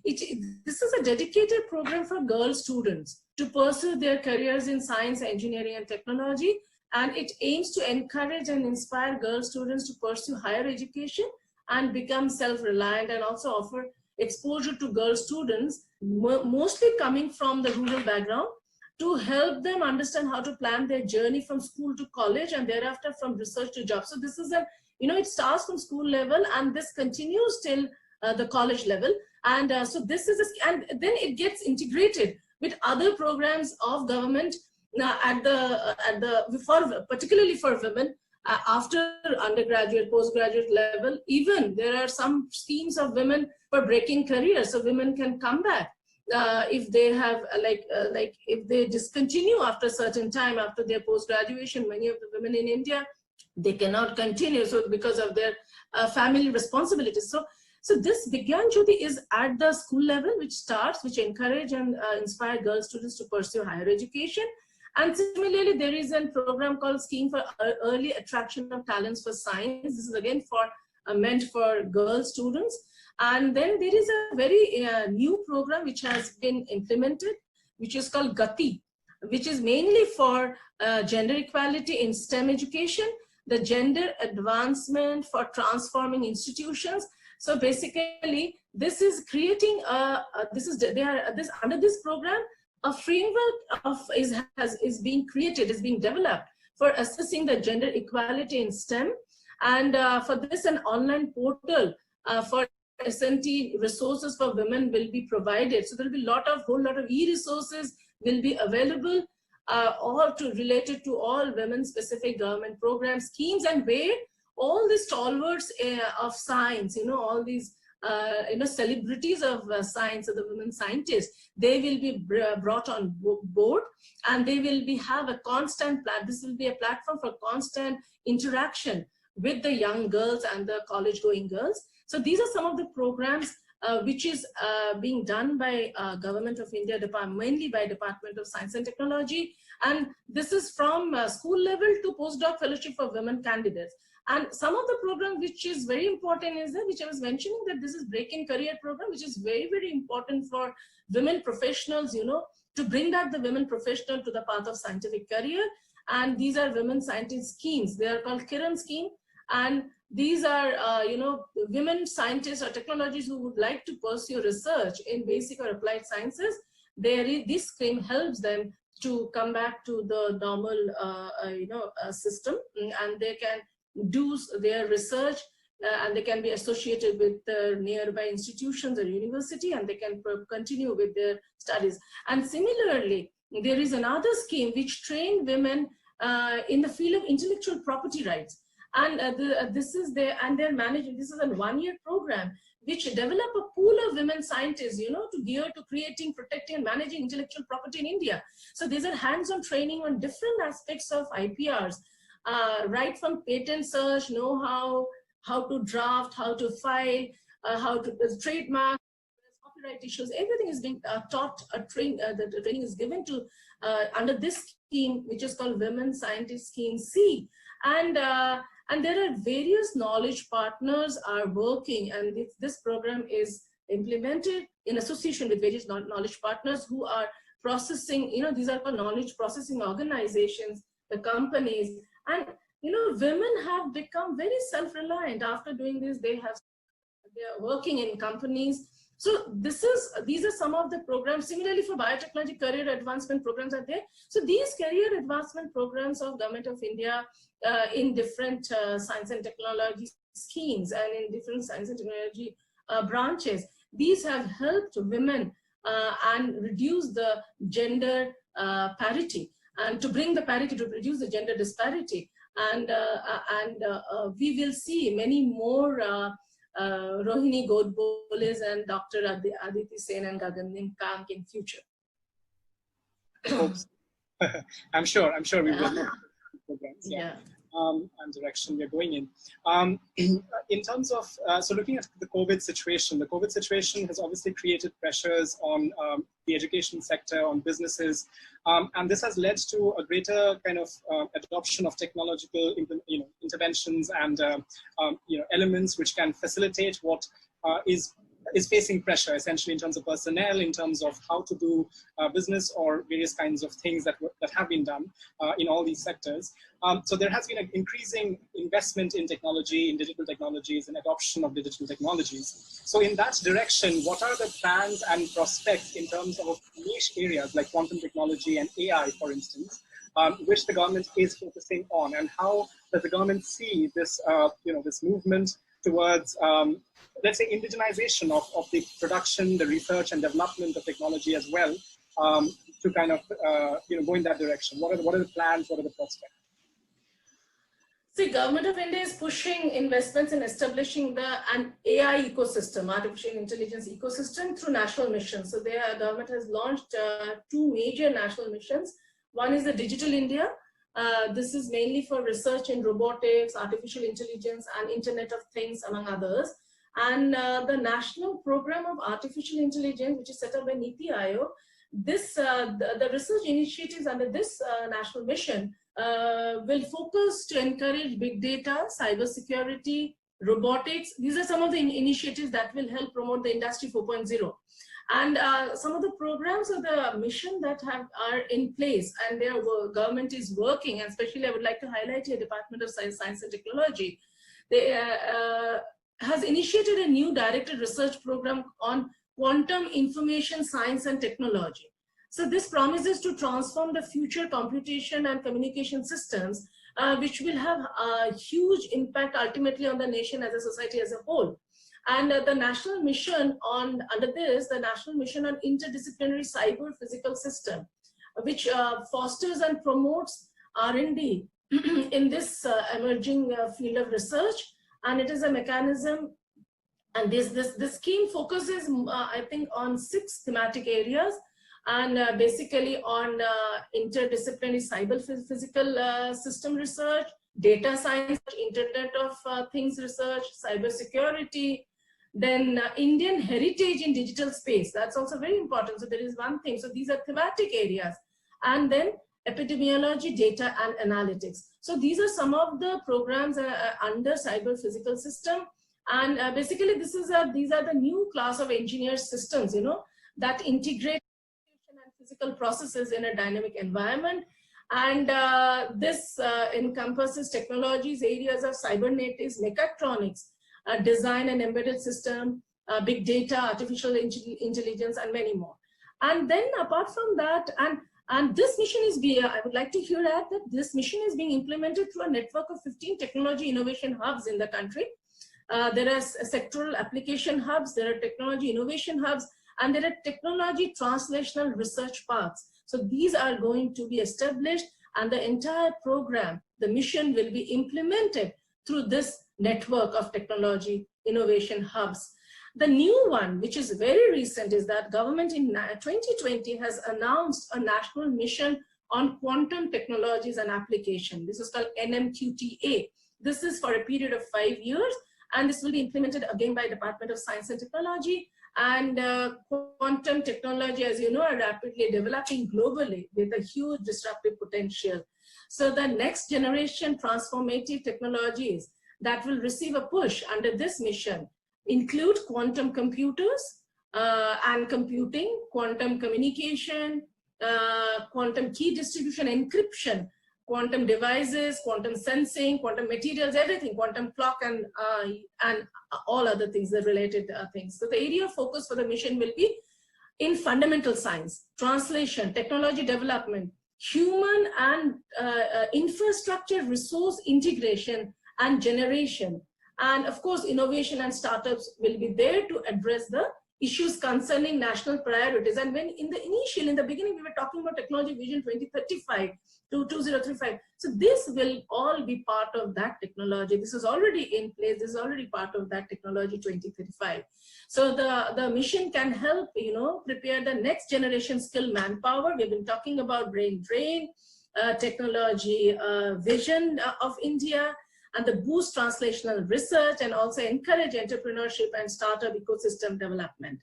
This is a dedicated program for girl students to pursue their careers in science, engineering, and technology. And it aims to encourage and inspire girl students to pursue higher education and become self-reliant, and also offer exposure to girl students, mostly coming from the rural background, to help them understand how to plan their journey from school to college, and thereafter from research to job. So this is it starts from school level and this continues till the college level. And so this is, and then it gets integrated with other programs of government particularly for women, after undergraduate, postgraduate level. Even there are some schemes of women for breaking careers, so women can come back if they have if they discontinue after a certain time after their post-graduation. Many of the women in India, they cannot continue, so because of their family responsibilities. So this Vigyan Jyoti is at the school level, which encourage and inspire girl students to pursue higher education. And similarly, there is a program called Scheme for Early Attraction of Talents for Science. This is again meant for girl students. And then there is a very new program which has been implemented, which is called Gati, which is mainly for gender equality in STEM education, the gender advancement for transforming institutions. So basically, this is creating under this program, a framework is being created, is being developed for assessing the gender equality in STEM. And for this, an online portal for SNT resources for women will be provided. So there will be whole lot of e-resources will be available, all related to all women-specific government programs, schemes, and where all the stalwarts of science, all these celebrities of science, or the women scientists. They will be brought on board, and they will have a constant this will be a platform for constant interaction with the young girls and the college-going girls. So these are some of the programs which is being done by Government of India, mainly by Department of Science and Technology. And this is from school level to postdoc fellowship for women candidates. And some of the program which is very important is that, which I was mentioning, that this is Break-in Career program, which is very, very important for women professionals, to bring back the women professional to the path of scientific career. And these are women scientist schemes. They are called Kiran scheme. And these are, women scientists or technologists who would like to pursue research in basic or applied sciences. This scheme helps them to come back to the normal, system, and they can do their research, and they can be associated with the nearby institutions or university, and they can continue with their studies. And similarly, there is another scheme which train women in the field of intellectual property rights. And they're managing, this is a one-year program which develop a pool of women scientists, to gear to creating, protecting, and managing intellectual property in India. So these are hands-on training on different aspects of IPRs, right from patent search, know-how, how to draft, how to file, how to trademark, copyright issues. Everything is being taught. The training is given to under this scheme, which is called Women Scientist Scheme C. And there are various knowledge partners are working, and this program is implemented in association with various knowledge partners who are processing, these are called knowledge processing organizations, the companies. And, women have become very self-reliant after doing this. They are working in companies. So these are some of the programs. Similarly, for biotechnology, career advancement programs are there. So these career advancement programs of Government of India in different science and technology schemes and in different science and technology branches, these have helped women and reduce the gender parity, and to bring the parity, to reduce the gender disparity. And we will see many more Rohini Godboles and Dr. Aditi Sen and Gagan Kang in future.
I'm sure we will. Programs, and direction we're going in. In terms of, so looking at the COVID situation has obviously created pressures on the education sector, on businesses, and this has led to a greater kind of adoption of technological interventions and elements which can facilitate what is facing pressure, essentially in terms of personnel, in terms of how to do business, or various kinds of things that have been done in all these sectors. So there has been an increasing investment in technology, in digital technologies, and adoption of digital technologies. So in that direction, what are the plans and prospects in terms of niche areas like quantum technology and AI, for instance, which the government is focusing on, and how does the government see this, this movement towards, let's say, indigenization of the production, the research and development of technology as well, to kind of go in that direction? What are the plans? What are the prospects?
See, Government of India is pushing investments in establishing an AI ecosystem, artificial intelligence ecosystem, through national missions. So the government has launched two major national missions. One is the Digital India. This is mainly for research in robotics, artificial intelligence, and Internet of Things, among others. And the National Program of Artificial Intelligence, which is set up by NITI Aayog, the research initiatives under this national mission will focus to encourage big data, cybersecurity, robotics. These are some of the initiatives that will help promote the Industry 4.0. And some of the programs of the mission that are in place, and their government is working, and especially I would like to highlight here Department of Science and Technology. They has initiated a new directed research program on quantum information science and technology. So this promises to transform the future computation and communication systems, which will have a huge impact ultimately on the nation as a society as a whole. And the national mission under this, the National Mission on Interdisciplinary Cyber Physical System, which fosters and promotes R&D in this emerging field of research. And it is a mechanism And this scheme focuses, I think, on 6 thematic areas, and basically on interdisciplinary cyber physical system research, data science, Internet of Things research, cyber security, then Indian heritage in digital space. That's also very important. So there is one thing. So these are thematic areas. And then epidemiology, data, and analytics. So these are some of the programs under cyber physical system. And basically, these are the new class of engineered systems, that integrate and physical processes in a dynamic environment. And this encompasses technologies, areas of cybernetics, mechatronics, design and embedded system, big data, artificial intelligence, and many more. And then apart from that, and this mission is I would like to hear that this mission is being implemented through a network of 15 technology innovation hubs in the country. There are sectoral application hubs, there are technology innovation hubs, and there are technology translational research parks. So these are going to be established, and the entire program, the mission, will be implemented through this network of technology innovation hubs. The new one, which is very recent, is that government in 2020 has announced a national mission on quantum technologies and application. This is called NMQTA. This is for a period of 5 years, and this will be implemented again by Department of Science and Technology. And quantum technology, as you know, are rapidly developing globally with a huge disruptive potential. So the next generation transformative technologies that will receive a push under this mission include quantum computers and computing, quantum communication, quantum key distribution, encryption, quantum devices, quantum sensing, quantum materials, everything, quantum clock, and all other things, the related things. So the area of focus for the mission will be in fundamental science, translation, technology development, human and infrastructure resource integration and generation. And of course, innovation and startups will be there to address the issues concerning national priorities. And when in the beginning, we were talking about technology vision 2035 to 2035. So this will all be part of that technology. This is already in place. This is already part of that technology 2035. So the mission can help, prepare the next generation skill manpower. We've been talking about brain drain, technology vision of India, and the boost translational research, and also encourage entrepreneurship and startup ecosystem development.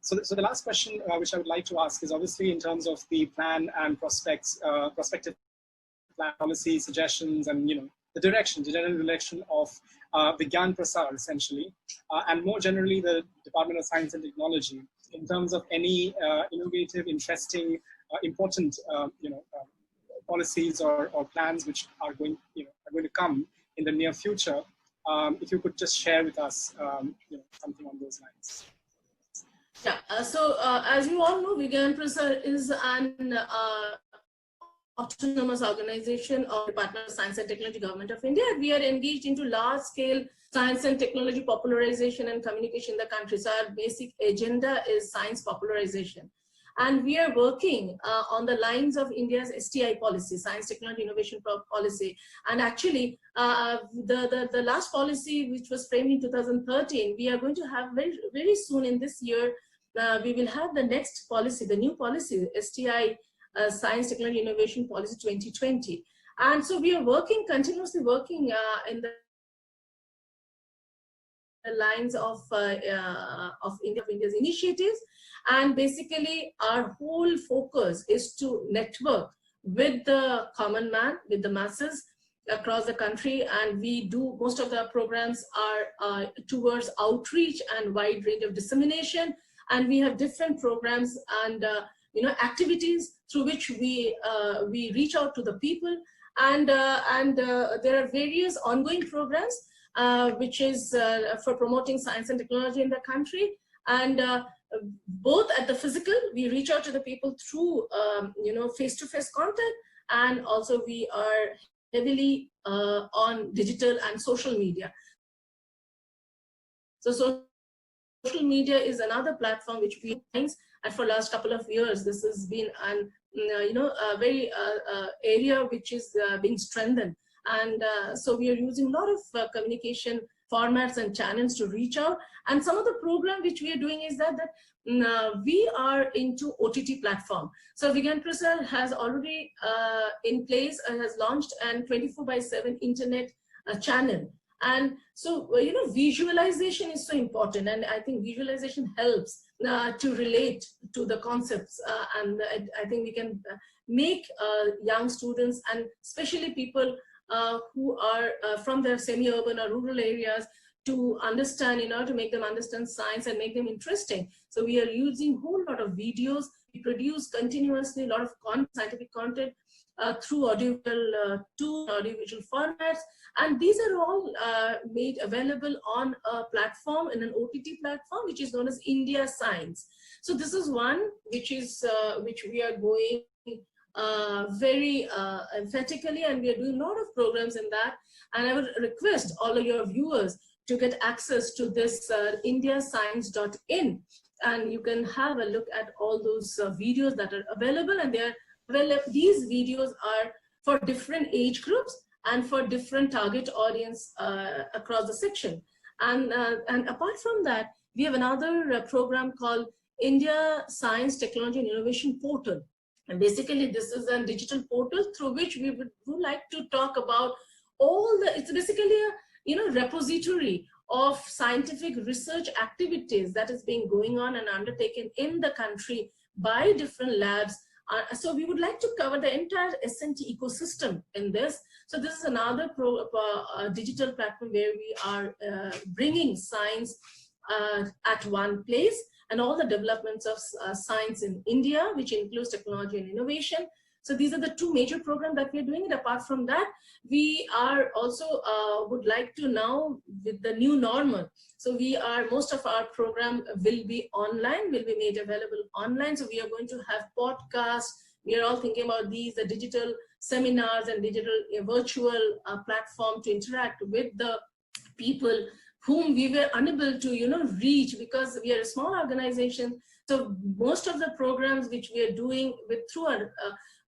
So the last question which I would like to ask is obviously in terms of the plan and prospective plan, policy suggestions, and the general direction of Vigyan Prasar essentially, and more generally the Department of Science and Technology in terms of any innovative, interesting, important policies or plans which are going to come in the near future. If you could just share with us something on those lines.
Yeah, so as you all know, Vigyan Prasar is an autonomous organization of Department of Science and Technology, Government of India. We are engaged into large-scale science and technology popularization and communication in the country. So our basic agenda is science popularization. And we are working on the lines of India's STI policy, Science, Technology, Innovation Policy. And actually, the last policy, which was framed in 2013, we are going to have very soon in this year, we will have the next policy, the new policy, STI, Science, Technology, Innovation Policy 2020. And so we are continuously working in the lines of India's initiatives. And basically, our whole focus is to network with the common man, with the masses across the country. And we do, most of the programs are towards outreach and wide range of dissemination. And we have different programs and activities through which we reach out to the people. And there are various ongoing programs which is for promoting science and technology in the country. And both at the physical, we reach out to the people through face-to-face contact, and also we are heavily on digital and social media. So social media is another platform which we think, and for last couple of years this has been an a very area which is being strengthened. And so we are using a lot of communication formats and channels to reach out. And some of the program which we are doing is that we are into OTT platform. So Vigyan Prasad has already in place, has launched an 24/7 internet channel. And so, visualization is so important. And I think visualization helps to relate to the concepts. And I think we can make young students, and especially people who are from the semi-urban or rural areas, to understand, to make them understand science and make them interesting. So we are using a whole lot of videos. We produce continuously a lot of scientific content through audiovisual formats. And these are all made available on a platform, in an OTT platform, which is known as India Science. So this is one which we are going very emphatically, and we are doing a lot of programs in that. And I would request all of your viewers to get access to this indiascience.in, and you can have a look at all those videos that are available. And these videos are for different age groups and for different target audience across the section. And apart from that, we have another program called India Science, Technology and Innovation Portal. And basically, this is a digital portal through which we would like to talk about it's basically a repository of scientific research activities that is being going on and undertaken in the country by different labs. So we would like to cover the entire S&T ecosystem in this. So this is another digital platform where we are bringing science at one place, and all the developments of science in India, which includes technology and innovation. So these are the two major programs that we're doing. And apart from that, we are also would like to now, with the new normal, so most of our program will be online, will be made available online. So we are going to have podcasts. We are all thinking about the digital seminars and digital virtual platform to interact with the people whom we were unable to, reach, because we are a small organization. So most of the programs which we are doing through a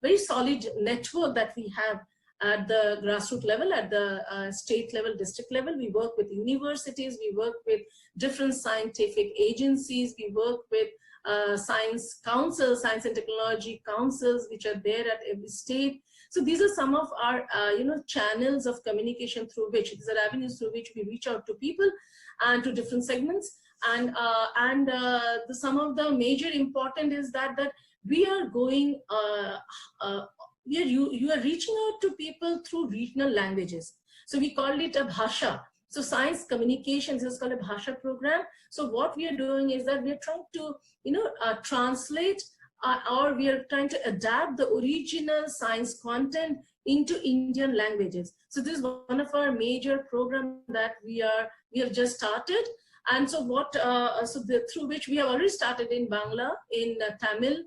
very solid network that we have at the grassroots level, at the state level, district level. We work with universities, we work with different scientific agencies, we work with science councils, science and technology councils, which are there at every state. So these are some of our, channels of communication through which, these are avenues through which we reach out to people and to different segments. And some of the major important is that we are going, you are reaching out to people through regional languages. So we called it a Bhasha. So science communications is called a Bhasha program. So what we are doing is that we are trying to, translate or we are trying to adapt the original science content into Indian languages. So this is one of our major programs that we have just started. And so through which we have already started in Bangla, in Tamil,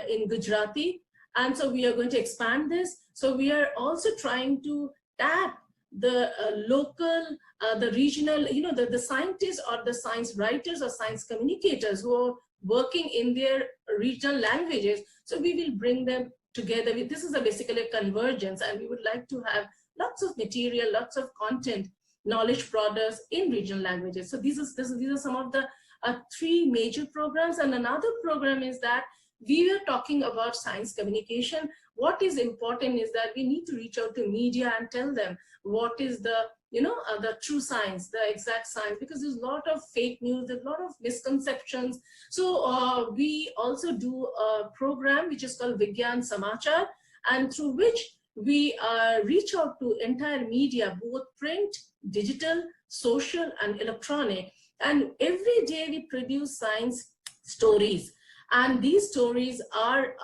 in Gujarati. And so we are going to expand this. So we are also trying to tap the local, the regional, the scientists or the science writers or science communicators who are working in their regional languages. So we will bring them together. This is basically a convergence, and we would like to have lots of material, lots of content, knowledge products in regional languages. So these are some of the three major programs. And another program is that we were talking about science communication. What is important is that we need to reach out to media and tell them what is the true science, the exact science, because there's a lot of fake news, there's a lot of misconceptions. So we also do a program which is called Vigyan Samachar, and through which we reach out to entire media, both print, digital, social, and electronic. And every day we produce science stories. And these stories are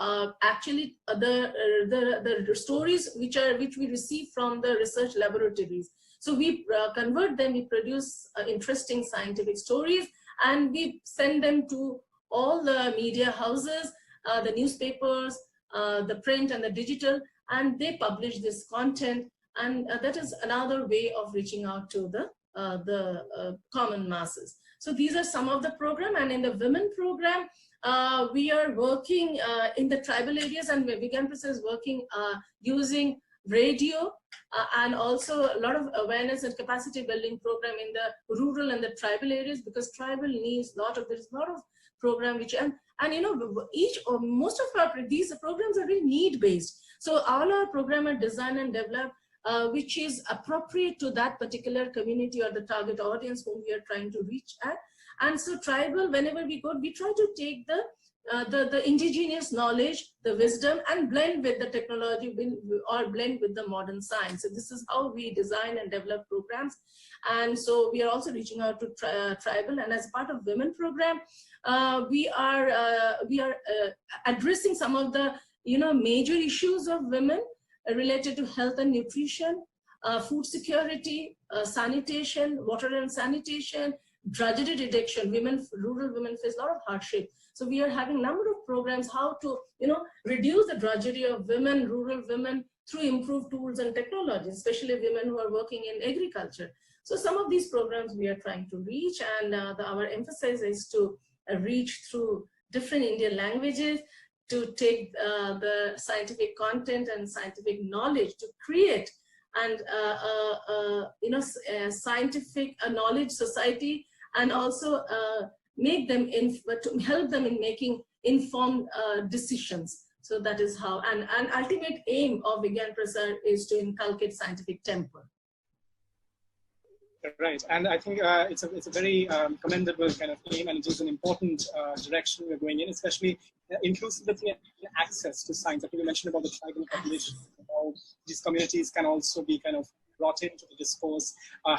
actually the stories which we receive from the research laboratories. So we convert them, we produce interesting scientific stories, and we send them to all the media houses, the newspapers, the print and the digital, and they publish this content. And that is another way of reaching out to the common masses. So these are some of the program. And in the women program, we are working in the tribal areas, and Vigyan Prasad is working using radio, and also a lot of awareness and capacity building program in the rural and the tribal areas, because tribal needs there's a lot of program which, and you know, each or most of these programs are really need based. So all our program are design and develop which is appropriate to that particular community or the target audience whom we are trying to reach at. And so tribal, whenever we go, we try to take the indigenous knowledge, the wisdom, and blend with the technology or blend with the modern science. So this is how we design and develop programs. And so we are also reaching out to tribal, and as part of women program, we are addressing some of the major issues of women related to health and nutrition, food security, sanitation, water and sanitation, drudgery reduction. Rural women face a lot of hardship. So we are having a number of programs how to, reduce the drudgery of women, rural women, through improved tools and technology, especially women who are working in agriculture. So some of these programs we are trying to reach, and our emphasis is to reach through different Indian languages, to take the scientific content and scientific knowledge to create and scientific knowledge society, and also make them to help them in making informed decisions. So that is how, and ultimate aim of Vigyan Prasar is to inculcate scientific temper.
Right, and I think it's a very commendable kind of aim, and it is an important direction we're going in, especially inclusivity and access to science. I think you mentioned about the tribal population, how these communities can also be kind of brought into the discourse,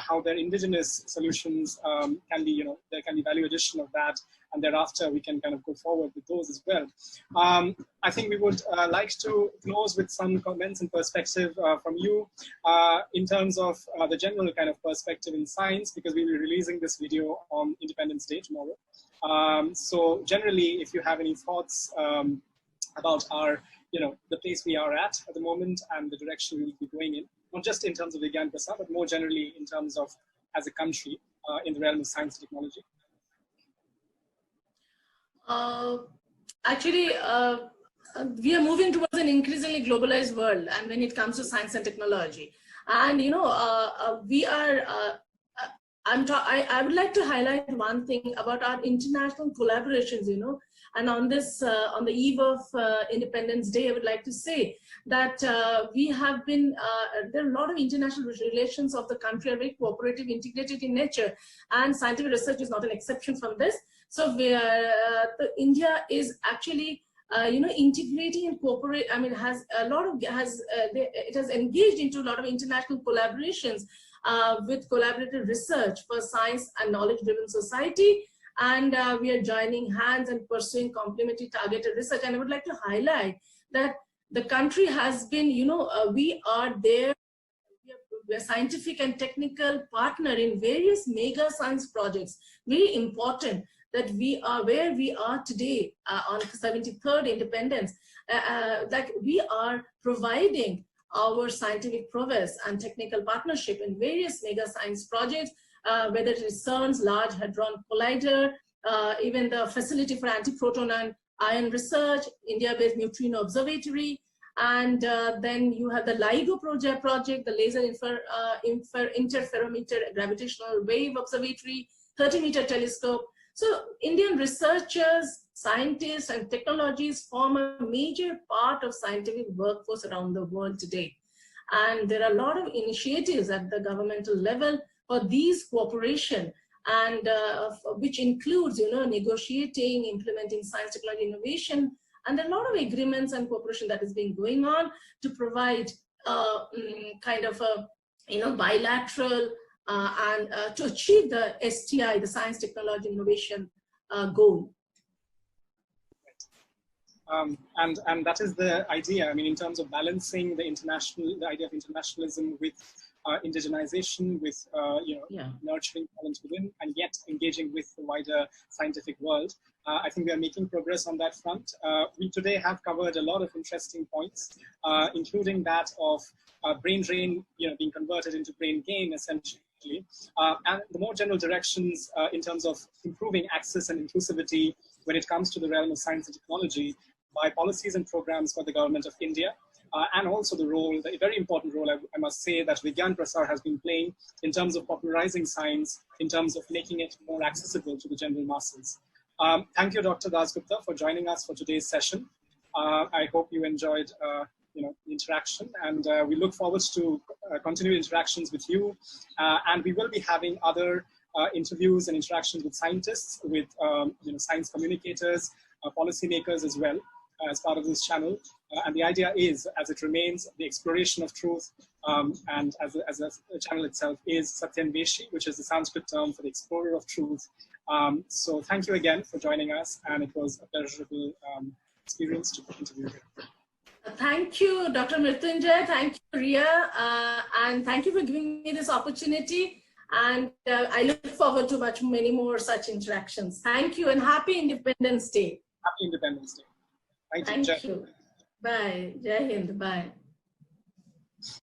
how their indigenous solutions can be, there can be value addition of that, and thereafter we can kind of go forward with those as well. I think we would like to close with some comments and perspective from you in terms of the general kind of perspective in science, because we'll be releasing this video on Independence Day tomorrow. So generally, if you have any thoughts about our, the place we are at the moment and the direction we'll be going in, not just in terms of Vigyan Prasar, but more generally in terms of as a country in the realm of science and technology.
Actually, we are moving towards an increasingly globalized world, and when it comes to science and technology, and we are. I would like to highlight one thing about our international collaborations. And on this, on the eve of Independence Day, I would like to say that we have been. There are a lot of international relations of the country are very cooperative, integrated in nature, and scientific research is not an exception from this. So India is actually, integrating and cooperate. I mean, has a lot of it has engaged into a lot of international collaborations with collaborative research for science and knowledge-driven society, and we are joining hands and pursuing complementary targeted research. And I would like to highlight that the country has been, we are there. We are scientific and technical partner in various mega science projects. Very important that we are where we are today on 73rd independence, that we are providing our scientific prowess and technical partnership in various mega science projects, whether it is CERN's Large Hadron Collider, even the Facility for Antiproton and Ion Research, India-based Neutrino Observatory, and then you have the LIGO project, the Laser Interferometer Gravitational Wave Observatory, 30-meter telescope. So Indian researchers, scientists, and technologies form a major part of scientific workforce around the world today. And there are a lot of initiatives at the governmental level for these cooperation, and which includes, negotiating, implementing science, technology, innovation, and there are a lot of agreements and cooperation that is being going on to provide kind of a, bilateral and to achieve the STI, the science, technology, innovation goal.
And that is the idea. I mean, in terms of balancing the idea of internationalism with indigenization, with nurturing talent within, and yet engaging with the wider scientific world. I think we are making progress on that front. We today have covered a lot of interesting points, including that of brain drain, being converted into brain gain, essentially. And the more general directions in terms of improving access and inclusivity when it comes to the realm of science and technology by policies and programs for the government of India. and also the role, the very important role, I must say, that Vigyan Prasar has been playing in terms of popularizing science, in terms of making it more accessible to the general masses. Thank you, Dr. Dasgupta, for joining us for today's session. I hope you enjoyed the interaction, and we look forward to continued interactions with you. And we will be having other interviews and interactions with scientists, with science communicators, policymakers as well, as part of this channel. And the idea is, as it remains, the exploration of truth, and as the channel itself is Satyamveshi, which is the Sanskrit term for the explorer of truth. So thank you again for joining us, and it was a pleasurable experience to interview you.
Thank you, Dr. Mrityunjay. Thank you, Ria. And thank you for giving me this opportunity. And I look forward to many more such interactions. Thank you, and happy Independence Day.
Happy Independence Day. Thank you.
Thank you. Bye. Jai Hind. Bye.